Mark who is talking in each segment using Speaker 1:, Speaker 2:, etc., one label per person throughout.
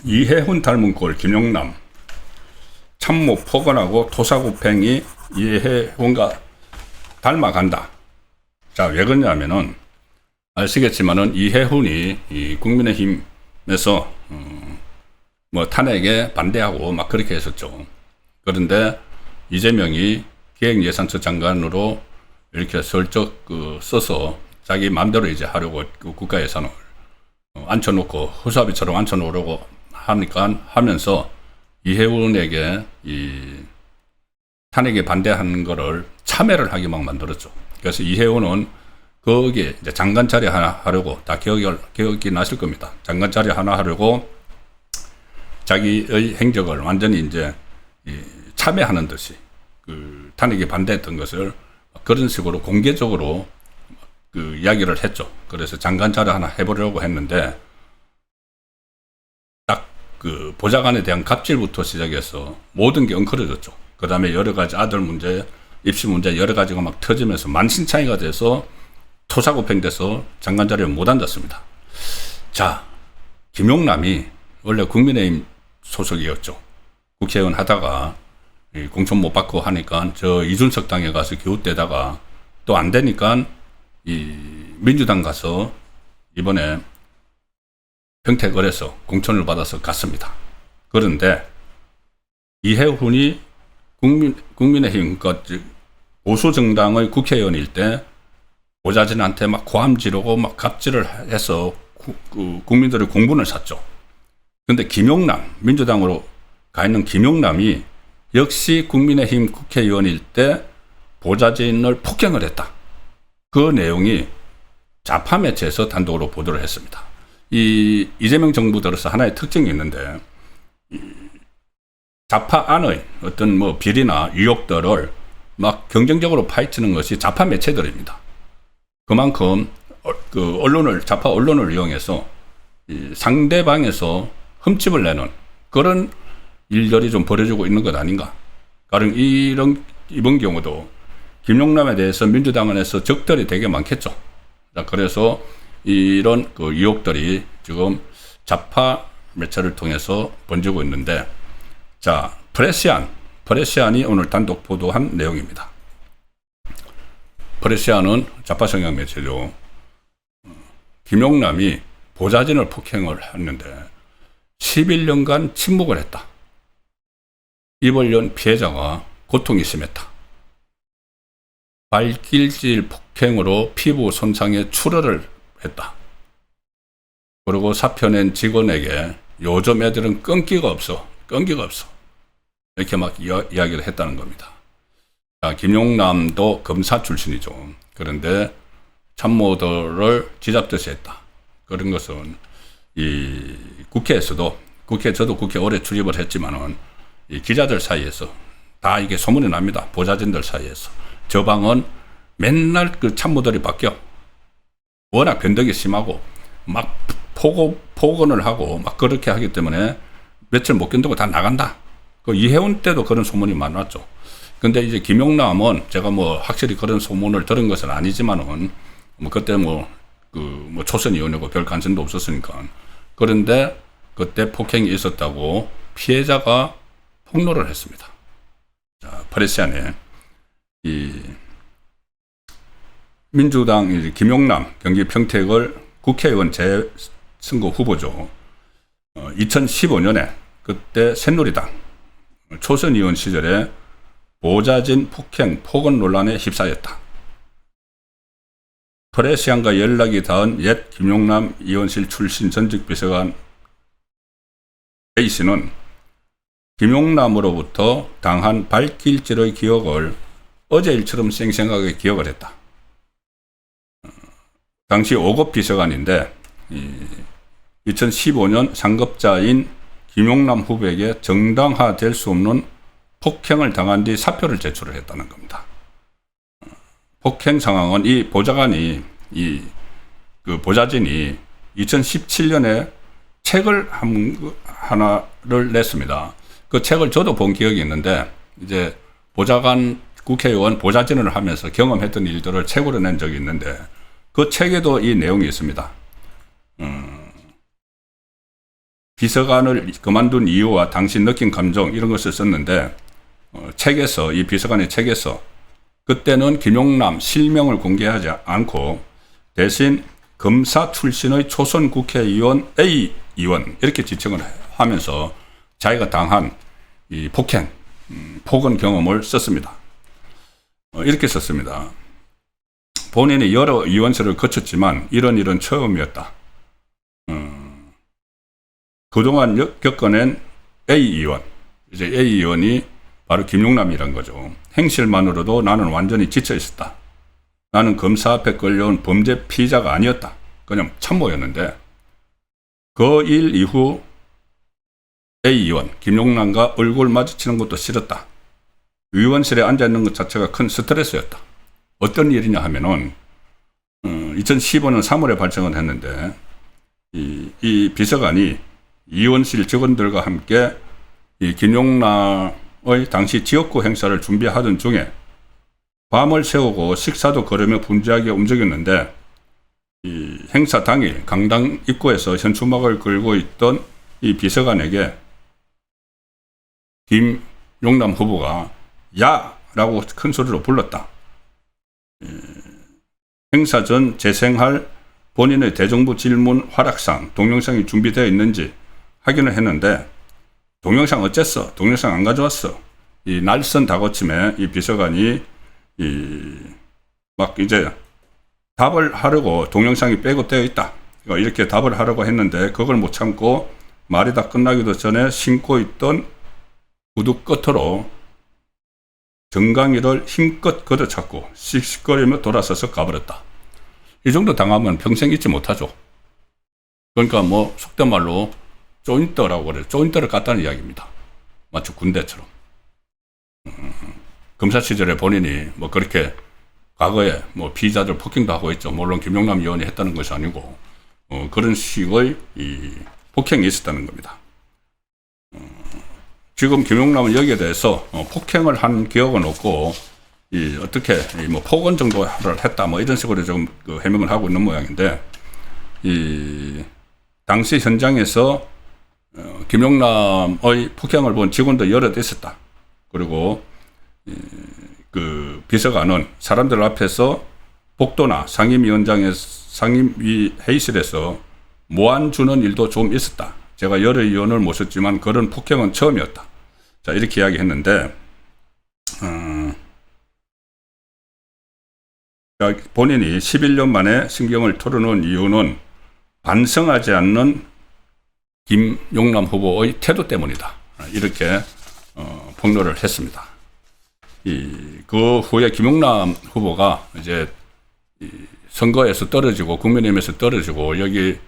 Speaker 1: 이해훈 닮은 꼴 김용남. 참모 폭언하고 토사구팽이 이해훈과 닮아간다. 자, 왜 그러냐면은 아시겠지만은 이해훈이 이 국민의힘에서 뭐 탄핵에 반대하고 막 그렇게 했었죠. 그런데 이재명이 기획예산처 장관으로 이렇게 슬쩍 써서 자기 마음대로 이제 하려고 국가 예산을 앉혀놓고 허수아비처럼 앉혀놓으려고 하면서 이해훈에게 이 탄핵에 반대하는 거를 참여를 하게 막 만들었죠. 그래서 이해훈은 거기에 이제 장관 자리 하나 하려고 다 기억이 나실 겁니다. 장관 자리 하나 하려고 자기의 행적을 완전히 이제 참여하는 듯이 그 탄핵에 반대했던 것을 그런 식으로 공개적으로 그 이야기를 했죠. 그래서 장관 자리 하나 해보려고 했는데 딱 그 보좌관에 대한 갑질부터 시작해서 모든 게 엉클어졌죠. 그 다음에 여러 가지 아들 문제, 입시 문제 여러 가지가 막 터지면서 만신창이가 돼서 토사구팽돼서 장관 자리를 못 앉았습니다. 자, 김용남이 원래 국민의힘 소속이었죠. 국회의원 하다가 공천 못 받고 하니까 저 이준석 당에 가서 기웃대다가 또 안 되니까 이 민주당 가서 이번에 평택을 해서 공천을 받아서 갔습니다. 그런데 이해훈이 국민의힘 보수정당의 국회의원일 때 보좌진한테 막 고함 지르고 막 갑질을 해서 국민들의 공분을 샀죠. 근데 김용남, 민주당으로 가 있는 김용남이 역시 국민의힘 국회의원일 때 보좌진을 폭행을 했다. 그 내용이 좌파 매체에서 단독으로 보도를 했습니다. 이재명 정부 들어서 하나의 특징이 있는데 좌파 안의 어떤 뭐 비리나 의혹들을 막 경쟁적으로 파헤치는 것이 좌파 매체들입니다. 그만큼 그 좌파 언론을 이용해서 상대방에서 흠집을 내는 그런 일들이 좀 벌어지고 있는 것 아닌가. 가령 이번 경우도 김용남에 대해서 민주당에서 적들이 되게 많겠죠. 자, 그래서 이런 그 의혹들이 지금 좌파 매체를 통해서 번지고 있는데, 자, 프레시안이 오늘 단독 보도한 내용입니다. 프레시안은 좌파 성향 매체죠. 김용남이 보좌진을 폭행을 했는데 11년간 침묵을 했다. 입을 피해자가 고통이 심했다. 발길질 폭행으로 피부 손상에 출혈을 했다. 그리고 사표낸 직원에게 요즘 애들은 끈기가 없어. 이렇게 막 이야기를 했다는 겁니다. 자, 김용남도 검사 출신이죠. 그런데 참모들을 쥐잡듯이 했다. 그런 것은 이 국회에서도 저도 국회 오래 출입을 했지만은 이 기자들 사이에서 다 이게 소문이 납니다. 보좌진들 사이에서. 저 방은 맨날 그 참모들이 바뀌어. 워낙 변덕이 심하고 막 폭언을 하고 막 그렇게 하기 때문에 며칠 못 견디고 다 나간다. 그 이해훈 때도 그런 소문이 많았죠. 근데 이제 김용남은 제가 뭐 확실히 그런 소문을 들은 것은 아니지만은 뭐 그때 초선위원이고 별 관심도 없었으니까. 그런데 그때 폭행이 있었다고 피해자가 폭로를 했습니다. 자, 프레시안에 민주당 김용남 경기 평택을 국회의원 재선거 후보죠. 2015년에 그때 새누리당 초선 의원 시절에 보좌진 폭언 논란에 휩싸였다. 프레시안과 연락이 닿은 옛 김용남 의원실 출신 전직 비서관 A씨는 김용남으로부터 당한 발길질의 기억을 어제 일처럼 생생하게 기억을 했다. 당시 5급 비서관인데 2015년 상급자인 김용남 후보에게 정당화될 수 없는 폭행을 당한 뒤 사표를 제출을 했다는 겁니다. 폭행 상황은 이 보좌진이 2017년에 책을 하나를 냈습니다. 그 책을 저도 본 기억이 있는데 이제 보좌관 국회의원 보좌진을 하면서 경험했던 일들을 책으로 낸 적이 있는데 그 책에도 이 내용이 있습니다. 비서관을 그만둔 이유와 당시 느낀 감정 이런 것을 썼는데 책에서 이 비서관의 책에서 그때는 김용남 실명을 공개하지 않고 대신 검사 출신의 초선 국회의원 A 의원 이렇게 지칭을 하면서 자기가 당한 이 폭행, 폭언 경험을 썼습니다. 이렇게 썼습니다. 본인이 여러 의원실을 거쳤지만 이런 처음이었다. 그동안 겪어낸 A 의원, 이제 A 의원이 바로 김용남이란 거죠. 행실만으로도 나는 완전히 지쳐 있었다. 나는 검사 앞에 끌려온 범죄 피의자가 아니었다. 그냥 참모였는데 그 일 이후 A 의원, 김용남과 얼굴 마주치는 것도 싫었다. 의원실에 앉아있는 것 자체가 큰 스트레스였다. 어떤 일이냐 하면은 2015년 3월에 발생을 했는데 이 비서관이 의원실 직원들과 함께 이 김용남의 당시 지역구 행사를 준비하던 중에 밤을 새우고 식사도 거르며 분주하게 움직였는데 이 행사 당일 강당 입구에서 현수막을 걸고 있던 이 비서관에게 김용남 후보가 야! 라고 큰 소리로 불렀다. 행사 전 재생할 본인의 대정부 질문 활약상 동영상이 준비되어 있는지 확인을 했는데 동영상 어쨌어? 동영상 안 가져왔어. 이 날선 다고침에 이 비서관이 막 이제 답을 하려고 동영상이 백업되어 있다. 이렇게 답을 하려고 했는데 그걸 못 참고 말이 다 끝나기도 전에 신고 있던 구두 끝으로 정강이를 힘껏 걷어찼고 씩씩거리며 돌아서서 가버렸다. 이 정도 당하면 평생 잊지 못하죠. 그러니까 뭐 속된 말로 조인터라고 그래요. 조인터를 깠다는 이야기입니다. 마치 군대처럼. 검사 시절에 본인이 뭐 그렇게 과거에 뭐 피의자들 폭행도 하고 있죠. 물론 김용남 의원이 했다는 것이 아니고 그런 식의 이 폭행이 있었다는 겁니다. 지금 김용남은 여기에 대해서 폭행을 한 기억은 없고 어떻게 뭐 폭언 정도를 했다 뭐 이런 식으로 좀 해명을 하고 있는 모양인데 당시 현장에서 김용남의 폭행을 본 직원도 여럿 있었다. 그리고 그 비서관은 사람들 앞에서 복도나 상임위 회의실에서 모안 주는 일도 좀 있었다. 제가 여러 의원을 모셨지만 그런 폭행은 처음이었다. 자, 이렇게 이야기했는데 본인이 11년 만에 신경을 털어놓은 이유는 반성하지 않는 김용남 후보의 태도 때문이다. 이렇게 폭로를 했습니다. 그 후에 김용남 후보가 이제 선거에서 떨어지고 국민의힘에서 떨어지고 여기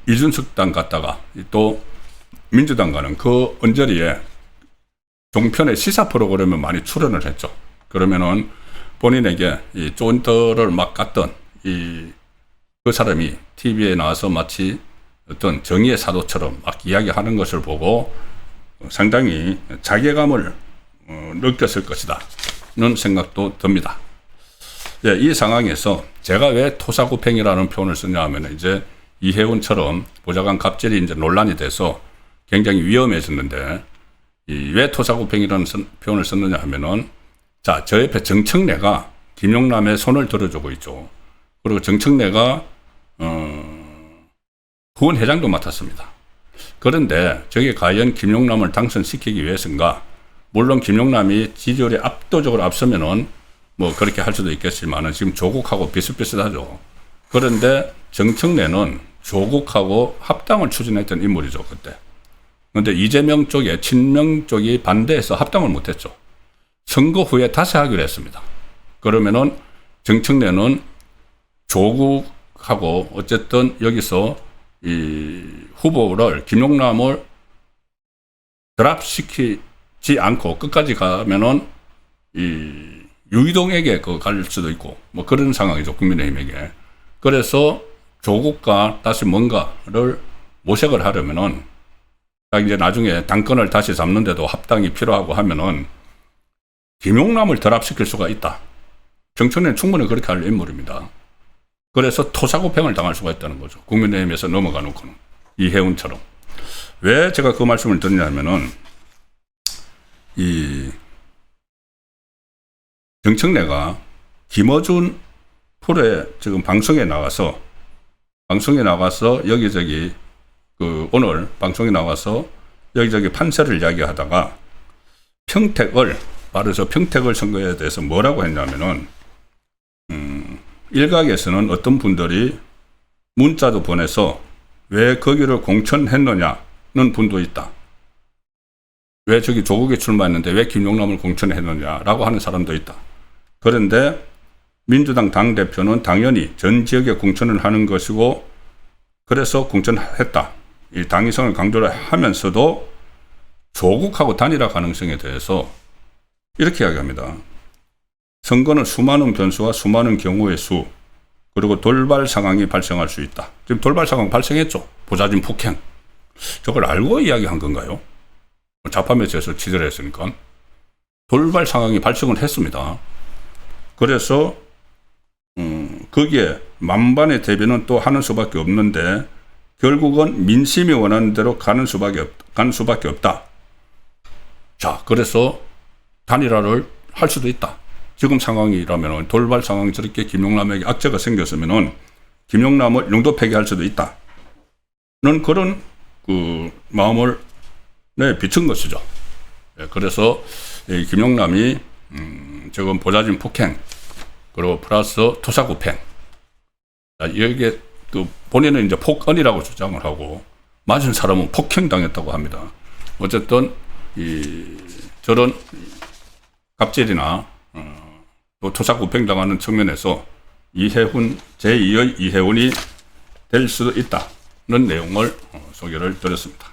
Speaker 1: 이준석 당 갔다가 또 민주당 가는 그 언저리에 종편의 시사 프로그램에 많이 출연을 했죠. 그러면은 본인에게 이 쫀더를 막 깠던 그 사람이 TV에 나와서 마치 어떤 정의의 사도처럼 막 이야기하는 것을 보고 상당히 자괴감을 느꼈을 것이다는 생각도 듭니다. 예, 이 상황에서 제가 왜 토사구팽이라는 표현을 쓰냐 하면 이제 이혜훈처럼 보좌관 갑질이 이제 논란이 돼서 굉장히 위험해졌는데 왜 토사구팽이라는 표현을 썼느냐 하면은 자, 저 옆에 정청래가 김용남의 손을 들어주고 있죠. 그리고 정청래가 후원회장도 맡았습니다. 그런데 저게 과연 김용남을 당선시키기 위해서인가? 물론 김용남이 지지율이 압도적으로 앞서면은 뭐 그렇게 할 수도 있겠지만은 지금 조국하고 비슷비슷하죠. 그런데 정청래는 조국하고 합당을 추진했던 인물이죠, 그때. 그런데 이재명 쪽에, 친명 쪽이 반대해서 합당을 못했죠. 선거 후에 다시 하기로 했습니다. 그러면은 정청래는 조국하고 어쨌든 여기서 이 후보를 김용남을 드랍시키지 않고 끝까지 가면은 이 유이동에게 갈 수도 있고 뭐 그런 상황이죠, 국민의힘에게. 그래서 조국과 다시 뭔가를 모색을 하려면은 이제 나중에 당권을 다시 잡는데도 합당이 필요하고 하면은 김용남을 결합시킬 수가 있다. 정청래는 충분히 그렇게 할 인물입니다. 그래서 토사구팽을 당할 수가 있다는 거죠. 국민의힘에서 넘어가 놓고는. 이해운처럼. 왜 제가 그 말씀을 드리냐면은, 이 정청래가 김어준 프로에 지금 방송에 나가서 여기저기 오늘 방송에 나와서 여기저기 판세를 이야기하다가 바로 저 평택을 선거에 대해서 뭐라고 했냐면은, 일각에서는 어떤 분들이 문자도 보내서 왜 거기를 공천했느냐는 분도 있다. 왜 저기 조국에 출마했는데 왜 김용남을 공천했느냐라고 하는 사람도 있다. 그런데 민주당 당대표는 당연히 전 지역에 공천을 하는 것이고 그래서 공천했다. 이 당위성을 강조를 하면서도 조국하고 단일화 가능성에 대해서 이렇게 이야기합니다. 선거는 수많은 변수와 수많은 경우의 수, 그리고 돌발 상황이 발생할 수 있다. 지금 돌발 상황 발생했죠. 보좌진 폭행. 저걸 알고 이야기한 건가요? 자파매체에서 취재를 했으니까. 돌발 상황이 발생을 했습니다. 그래서 거기에 만반의 대비는 또 하는 수밖에 없는데 결국은 민심이 원하는 대로 가는 수밖에 없다. 자, 그래서 단일화를 할 수도 있다. 지금 상황이라면 돌발 상황이 저렇게 김용남에게 악재가 생겼으면은 김용남을 용도 폐기할 수도 있다. 는 그런 마음을 비춘 것이죠. 그래서 김용남이 지금 보좌진 폭행 그리고 플러스 토사구팽, 여기에 본인은 이제 폭언이라고 주장을 하고 맞은 사람은 폭행당했다고 합니다. 어쨌든 저런 갑질이나 또 토사구팽 당하는 측면에서 이해훈 제2의 이해훈이 될 수도 있다는 내용을 소개를 드렸습니다.